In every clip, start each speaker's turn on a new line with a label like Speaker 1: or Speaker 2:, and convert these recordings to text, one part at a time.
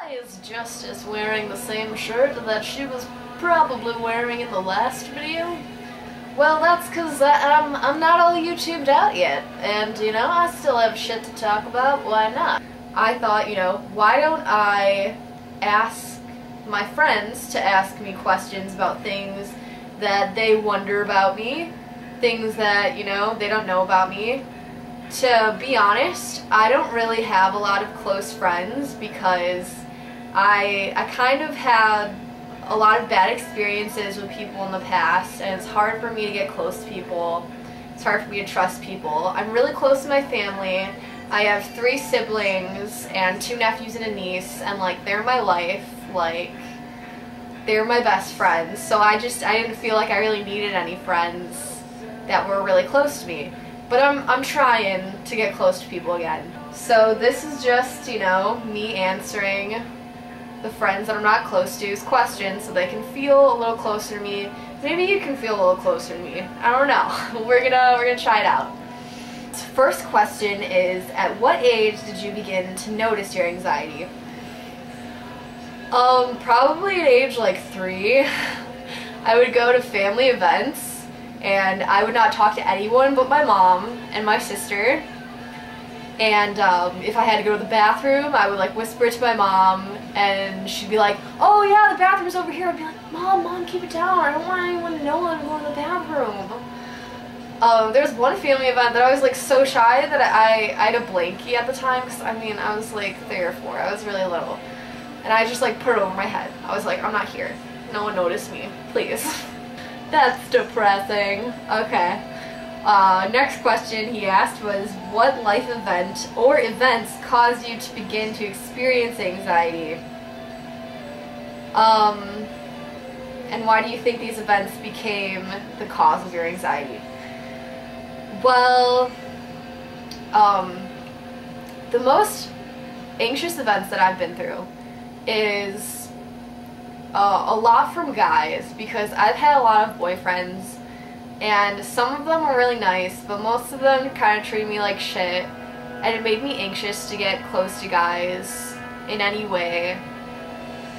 Speaker 1: guy is just as wearing the same shirt that she was probably wearing in the last video. Well, that's because I'm not all YouTubed out yet, and, you know, I still have shit to talk about, why not? I thought, you know, why don't I ask my friends to ask me questions about things that they wonder about me, things that, you know, they don't know about me. To be honest, I don't really have a lot of close friends because I kind of had a lot of bad experiences with people in the past, and it's hard for me to get close to people. It's hard for me to trust people. I'm really close to my family. I have 3 siblings and 2 nephews and a niece, and like they're my life, like they're my best friends. So I didn't feel like I really needed any friends that were really close to me. But I'm trying to get close to people again. So this is just, you know, me answering the friends that I'm not close to's questions so they can feel a little closer to me. Maybe you can feel a little closer to me. I don't know. We're gonna try it out. First question is, at what age did you begin to notice your anxiety? Probably at age like 3. I would go to family events and I would not talk to anyone but my mom and my sister. And if I had to go to the bathroom, I would like whisper to my mom, and she'd be like, "Oh yeah, the bathroom's over here." I'd be like, Mom, keep it down. I don't want anyone to know I'm going to the bathroom." There was one family event that I was like so shy that I had a blankie at the time, because I mean I was like 3 or 4. I was really little. And I just like put it over my head. I was like, I'm not here. No one noticed me. Please. That's depressing. Okay. Next question he asked was, what life event or events caused you to begin to experience anxiety? And why do you think these events became the cause of your anxiety? Well, the most anxious events that I've been through is a lot from guys, because I've had a lot of boyfriends, and some of them were really nice, but most of them kind of treated me like shit, and it made me anxious to get close to guys in any way,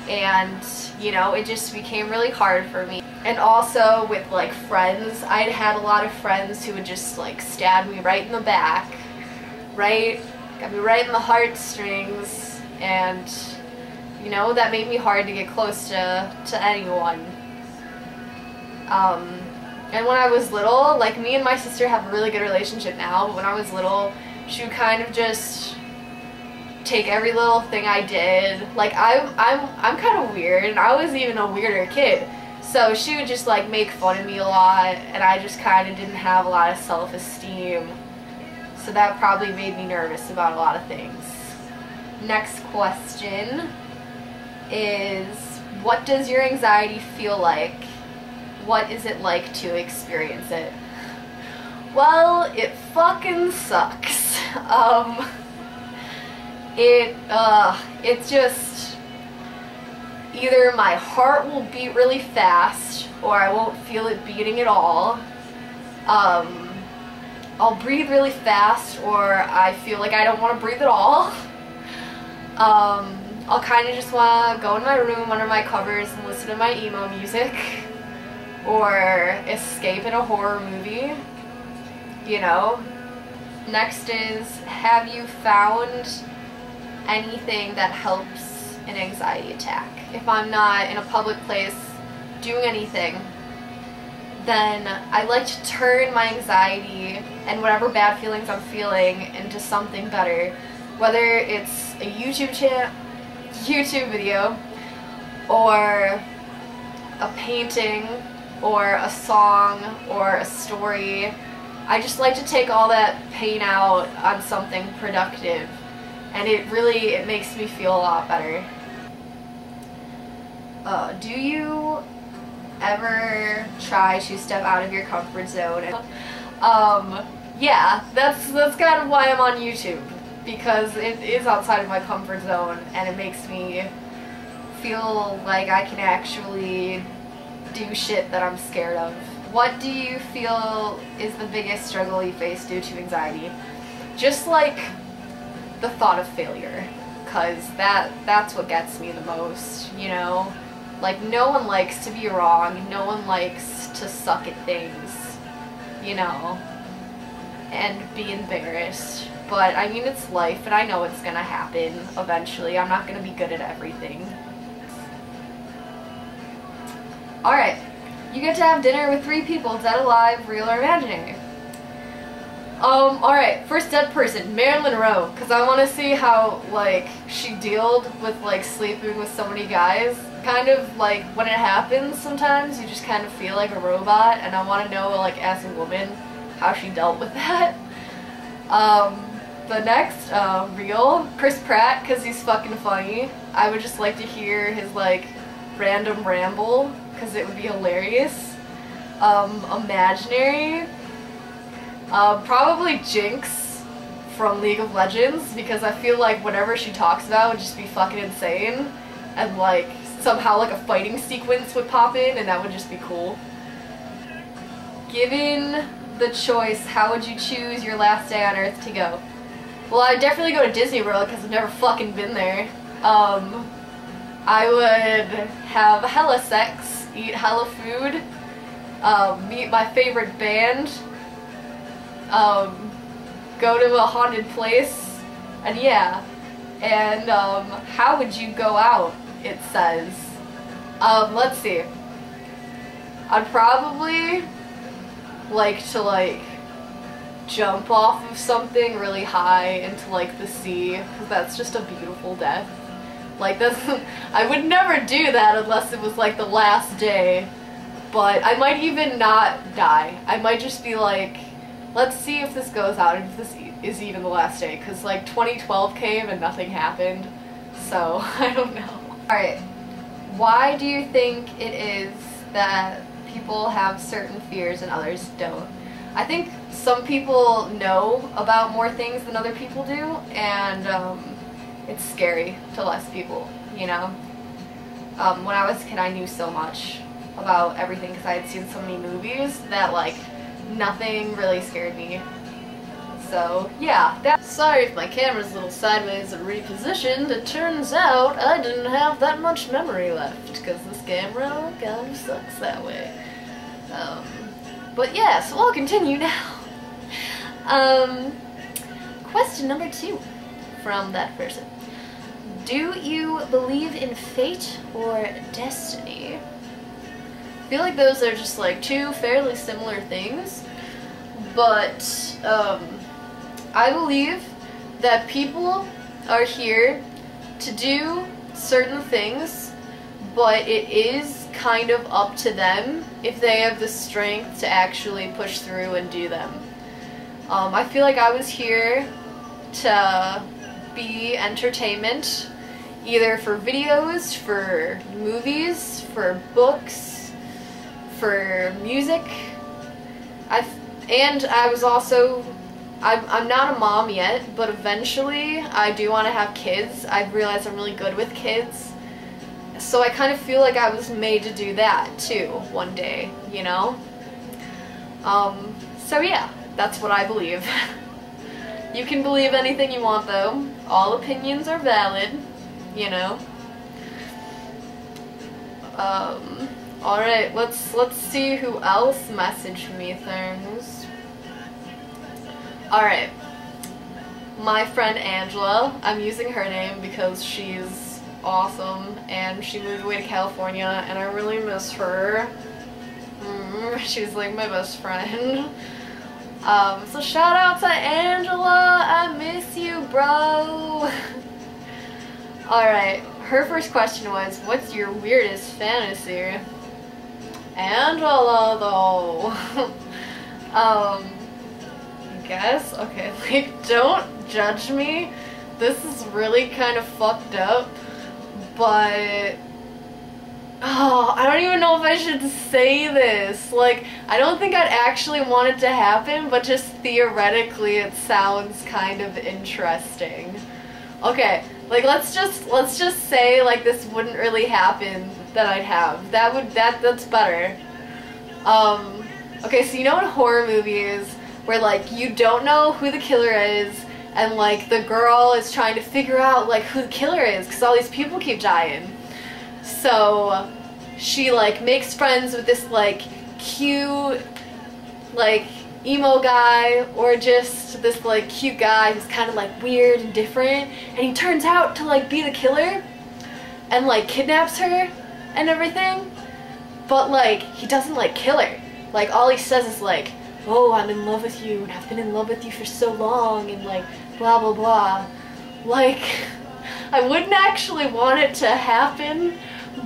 Speaker 1: and, you know, it just became really hard for me. And also with, like, friends, I'd had a lot of friends who would just, like, stab me right in the back, got me right in the heartstrings, and, you know, that made me hard to get close to anyone. And when I was little, like, me and my sister have a really good relationship now, but when I was little, she would kind of just take every little thing I did. Like, I'm kind of weird, and I was even a weirder kid, so she would just, like, make fun of me a lot, and I just kind of didn't have a lot of self-esteem, so that probably made me nervous about a lot of things. Next question is, what does your anxiety feel like? What is it like to experience it? Well, it fucking sucks. It's just either my heart will beat really fast or I won't feel it beating at all. I'll breathe really fast, or I feel like I don't want to breathe at all. I'll kind of just want to go in my room under my covers and listen to my emo music, or escape in a horror movie, you know. Next is, have you found anything that helps an anxiety attack? If I'm not in a public place doing anything, then I like to turn my anxiety and whatever bad feelings I'm feeling into something better, whether it's a YouTube video, or a painting, or a song, or a story. I just like to take all that pain out on something productive, and it makes me feel a lot better. Do you ever try to step out of your comfort zone? Yeah, that's kind of why I'm on YouTube, because it is outside of my comfort zone, and it makes me feel like I can actually do shit that I'm scared of. What do you feel is the biggest struggle you face due to anxiety? Just like the thought of failure, because that's what gets me the most, you know? Like, no one likes to be wrong, no one likes to suck at things, you know, and be embarrassed. But, I mean, it's life, and I know it's gonna happen eventually. I'm not gonna be good at everything. Alright, you get to have dinner with 3 people, dead, alive, real, or imaginary. Alright, first dead person, Marilyn Monroe, because I want to see how, like, she dealt with, like, sleeping with so many guys. Kind of, like, when it happens sometimes, you just kind of feel like a robot, and I want to know, like, as a woman, how she dealt with that. The next, real, Chris Pratt, because he's fucking funny. I would just like to hear his, like, random ramble, because it would be hilarious. Imaginary, probably Jinx from League of Legends, because I feel like whatever she talks about would just be fucking insane, and like somehow like a fighting sequence would pop in, and that would just be cool. Given the choice, how would you choose your last day on Earth to go? Well, I'd definitely go to Disney World, because I've never fucking been there. I would have hella sex, eat hella food, meet my favorite band, go to a haunted place, and yeah. And, how would you go out, it says. Let's see. I'd probably like to, like, jump off of something really high into, like, the sea, because that's just a beautiful death. Like, that's, I would never do that unless it was, like, the last day, but I might even not die. I might just be like, let's see if this goes out and if this is even the last day, because, like, 2012 came and nothing happened, so I don't know. Alright, why do you think it is that people have certain fears and others don't? I think some people know about more things than other people do, and it's scary to less people, you know? When I was a kid, I knew so much about everything because I had seen so many movies that, like, nothing really scared me. So, yeah. Sorry if my camera's a little sideways and repositioned. It turns out I didn't have that much memory left because this camera kind of sucks that way. But yeah, so I'll continue now. Question number 2 from that person. Do you believe in fate or destiny? I feel like those are just like 2 fairly similar things, but I believe that people are here to do certain things, but it is kind of up to them if they have the strength to actually push through and do them. I feel like I was here to be entertainment, either for videos, for movies, for books, for music. And I was also, I'm not a mom yet, but eventually I do want to have kids. I've realized I'm really good with kids. So I kind of feel like I was made to do that too, one day, you know? So yeah, that's what I believe. You can believe anything you want though. All opinions are valid, you know? Alright, let's see who else messaged me things. Alright. My friend Angela, I'm using her name because she's awesome and she moved away to California and I really miss her. She's like my best friend. So shout out to Angela, I miss you, bro. Alright, her first question was, what's your weirdest fantasy? Angela, though. I guess? Okay, like, don't judge me. This is really kind of fucked up, but oh, I don't even know if I should say this. Like, I don't think I'd actually want it to happen, but just theoretically it sounds kind of interesting. Okay, like let's just say like this wouldn't really happen that I'd have. That's better. Okay, so you know in horror movies where like you don't know who the killer is and like the girl is trying to figure out like who the killer is because all these people keep dying. So she like makes friends with this like cute like emo guy, or just this like cute guy who's kind of like weird and different, and he turns out to like be the killer and like kidnaps her and everything, but like he doesn't like kill her. Like all he says is like, oh, I'm in love with you and I've been in love with you for so long and like blah blah blah. Like I wouldn't actually want it to happen,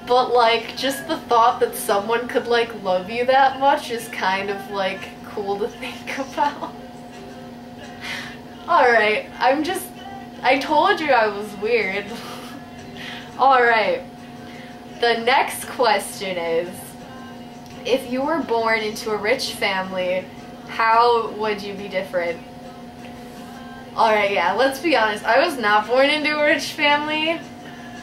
Speaker 1: but like just the thought that someone could like love you that much is kind of like cool to think about. Alright, I told you I was weird. Alright, the next question is, if you were born into a rich family, how would you be different? Alright, yeah, let's be honest, I was not born into a rich family.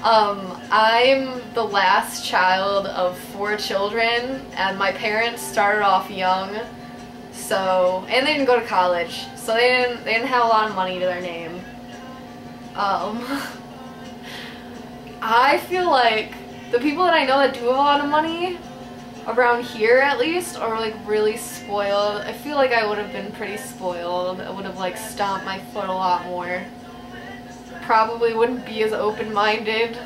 Speaker 1: I'm the last child of 4 children, and my parents started off young, so, and they didn't go to college, so they didn't have a lot of money to their name. I feel like the people that I know that do have a lot of money, around here at least, are like really spoiled. I feel like I would have been pretty spoiled. I would have like stomped my foot a lot more. Probably wouldn't be as open-minded.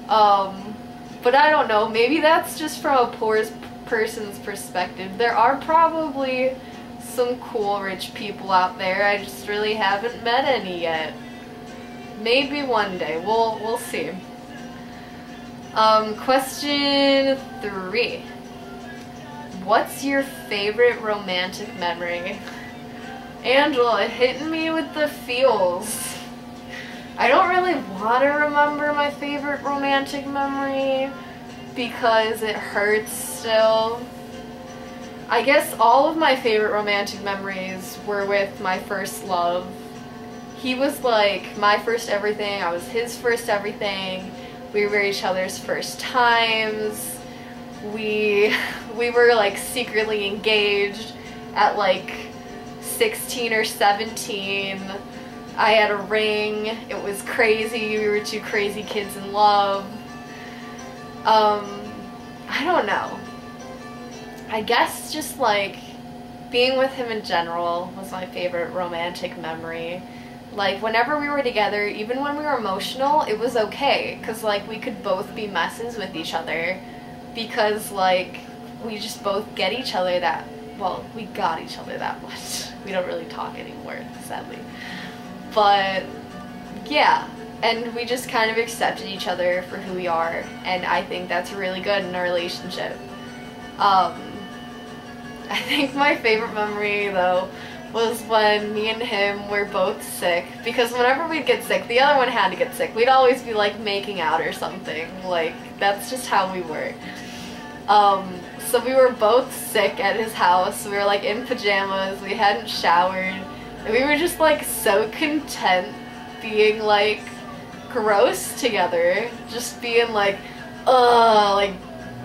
Speaker 1: But I don't know, maybe that's just from a poor person's perspective. There are probably some cool rich people out there. I just really haven't met any yet. Maybe one day. We'll see. Question 3. What's your favorite romantic memory? Angela, hitting me with the feels. I don't really want to remember my favorite romantic memory because it hurts still. I guess all of my favorite romantic memories were with my first love. He was like my first everything, I was his first everything. We were each other's first times. We were like secretly engaged at like 16 or 17. I had a ring. It was crazy. We were 2 crazy kids in love. I don't know. I guess just like being with him in general was my favorite romantic memory. Like whenever we were together, even when we were emotional, it was okay, because like we could both be messes with each other, because like we just both get each other that, well, we got each other that much. We don't really talk anymore, sadly. But yeah, and we just kind of accepted each other for who we are, and I think that's really good in a relationship. I think my favorite memory though was when me and him were both sick, because whenever we'd get sick, the other one had to get sick. We'd always be like making out or something. Like that's just how we were. So we were both sick at his house. We were like in pajamas, we hadn't showered, and we were just like so content being like gross together. Just being like, like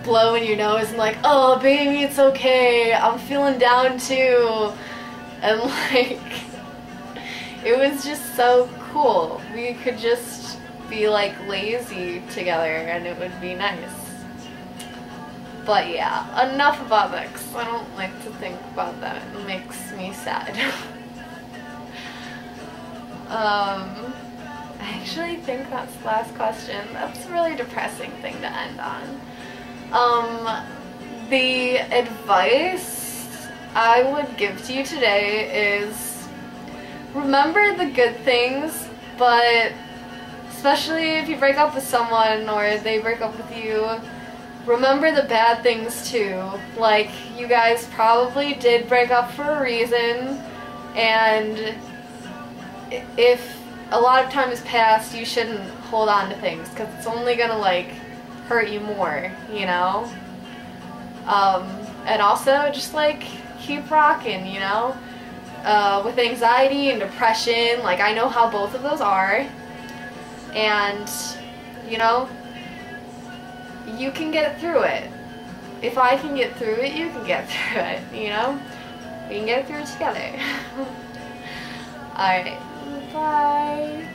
Speaker 1: blowing your nose and like, oh baby, it's okay, I'm feeling down too. And like, it was just so cool. We could just be like lazy together and it would be nice. But yeah, enough about that, 'cause I don't like to think about that. It makes me sad. I actually think that's the last question. That's a really depressing thing to end on. The advice I would give to you today is remember the good things, but especially if you break up with someone or they break up with you, remember the bad things too. Like, you guys probably did break up for a reason, and if a lot of time has passed, you shouldn't hold on to things, because it's only gonna like hurt you more, you know? And also just like keep rocking, you know? With anxiety and depression, like I know how both of those are, and you know, you can get through it. If I can get through it, you can get through it, you know? We can get through it together. Alright, bye.